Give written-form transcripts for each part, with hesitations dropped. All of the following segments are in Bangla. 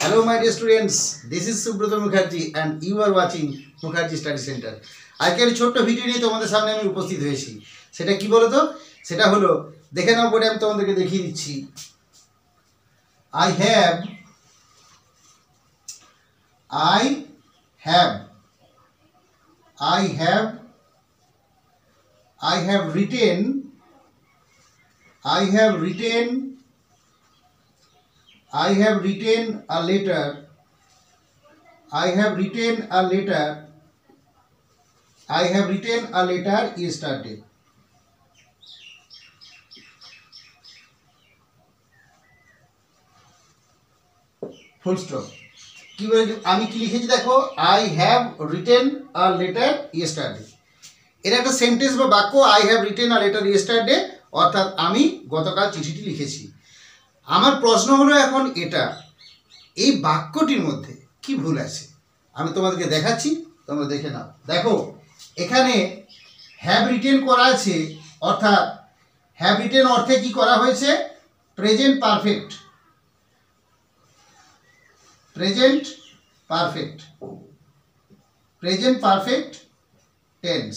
Hello my dear students, this is Subrata Mukherjee and you are watching Mukherjee Study Center. আজকে আমি ছোট্ট ভিডিও নিয়ে তোমাদের সামনে আমি উপস্থিত হয়েছি। সেটা কি বলো তো? সেটা হলো দেখে নাও বোর্ডে আমি তোমাদেরকে দেখিয়ে দিচ্ছি। I have written a letter. Yesterday. Full stop. কি বলে আমি কি লিখেছি দেখো, I have written a letter yesterday. এর একটা সেন্টেন্স বা বাক্য I have written a letter yesterday, অর্থাৎ আমি গতকাল চিঠিটি লিখেছি। আমার প্রশ্ন হলো এখন এটা, এই বাক্যটির মধ্যে কি ভুল আছে আমি তোমাদেরকে দেখাচ্ছি, তোমরা দেখে নাও। দেখো এখানে হ্যাভ রিটেন করা আছে, অর্থাৎ হ্যাভ রিটেন অর্থে কি করা হয়েছে? Present perfect tense.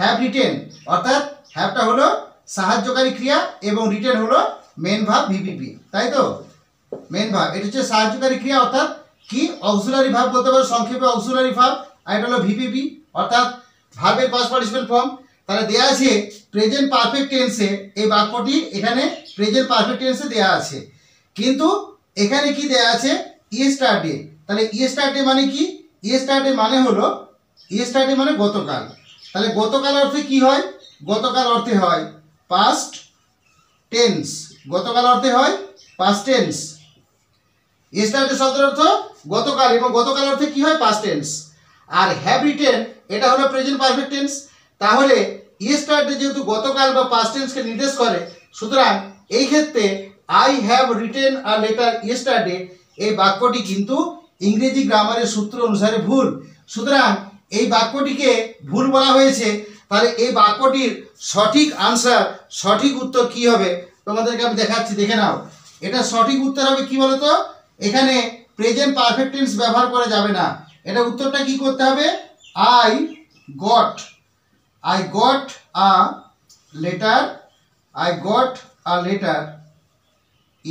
Have written অর্থাৎ হ্যাভটা হলো সাহায্যকারী ক্রিয়া এবং রিটেন হলো মেন ভার্ব ভিপিপি, তাই তো? মেন ভার্ব এটা হচ্ছে সাহায্যকারী ক্রিয়া, অর্থাৎ কি অক্সিলারি ভার্ব বলতে পারো, সংক্ষেপে অক্সিলারি ভার্ব, আর এটা হলো ভিপিপি অর্থাৎ ভার্বের পাস্ট পার্টিসিপেল ফর্ম। তাহলে দেয়া আছে প্রেজেন্ট পারফেক্ট টেন্সে, এই বাক্যটি এখানে প্রেজেন্ট পারফেক্ট টেন্সে দেয়া আছে, কিন্তু এখানে কি দেয়া আছে? ইয়েস্টারডে। তাহলে ইয়েস্টারডে মানে কি? ইয়েস্টারডে মানে হলো, ইয়েস্টারডে মানে গতকাল। তাহলে গতকাল অর্থে কি হয়? গতকাল অর্থে হয় পাস্ট টেন্স। গতকাল অর্থে হয় পাস্ট টেন্স। ইয়েস্টারডে শব্দের অর্থ গতকাল এবং গতকাল অর্থে কি হয়? Past tense. আর হ্যাভ রিটেন এটা হলো প্রেজেন্ট পারফেক্ট টেন্স। তাহলে ইয়েস্টারডে যেহেতু গতকাল বা পাস্ট টেন্সকে নির্দেশ করে, সুতরাং এই ক্ষেত্রে I have written a letter yesterday এই বাক্যটি কিন্তু ইংরেজি গ্রামারের সূত্র অনুসারে ভুল। সুতরাং এই বাক্যটিকে ভুল বলা হয়েছে। তাহলে এই বাক্যটির সঠিক আনসার, সঠিক উত্তর কি হবে তোমাদেরকে আমি দেখাচ্ছি, দেখে নাও। এটা সঠিক উত্তর হবে কি বলতো? এখানে প্রেজেন্ট পারফেক্ট টেন্স ব্যবহার করা যাবে না। এটা উত্তরটা কি করতে হবে? I got a letter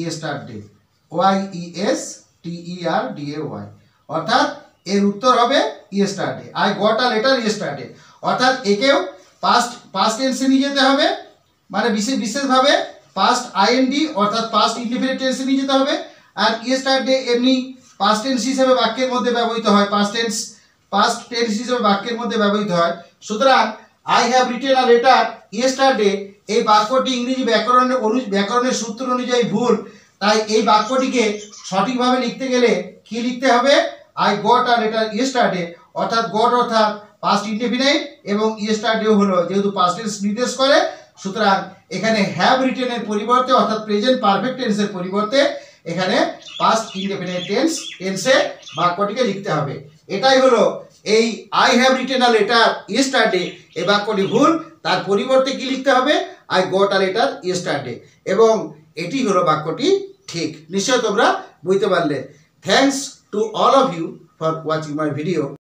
yesterday, yesterday, অর্থাৎ এর উত্তর হবে yesterday. I got a letter yesterday, অর্থাৎ একেও পাস্ট টেন্সে নিয়ে যেতে হবে, মানে বিশেষভাবে পাস্ট আইএনডি অর্থাৎ পাস্ট ইনডিফিনিট টেন্সে নিয়ে যেতে হবে। আর yesterday এমনি পাস্ট টেন্স হিসেবে বাক্যের মধ্যে ব্যবহৃত হয়, পাস্ট টেন্স হিসেবে বাক্যের মধ্যে ব্যবহৃত হয়। সুতরাং I have written a letter yesterday এই বাক্যটি ইংরেজি ব্যাকরণের সূত্র অনুযায়ী ভুল। তাই এই বাক্যটিকে সঠিকভাবে লিখতে গেলে কি লিখতে হবে? I got a letter yesterday, অর্থাৎ গট অর্থাৎ পাস্ট ইনডেফিনাইট এবং ইয়েস্টারডেও হলো যেহেতু পাস্ট টেন্স নির্দেশ করে, সুতরাং এখানে হ্যাভ রিটেনের পরিবর্তে অর্থাৎ প্রেজেন্ট পারফেক্ট টেন্সের পরিবর্তে এখানে পাস্ট ইনডেফিনাইট টেন্সে বাক্যটিকে লিখতে হবে। এটাই হলো এই I have written a letter yesterday এই বাক্যটি ভুল। তার পরিবর্তে কি লিখতে হবে? I got a letter yesterday, এবং এটি হলো বাক্যটি ঠিক। নিশ্চয় তোমরা বুঝতে পারলে। Thanks to all of you for watching my video.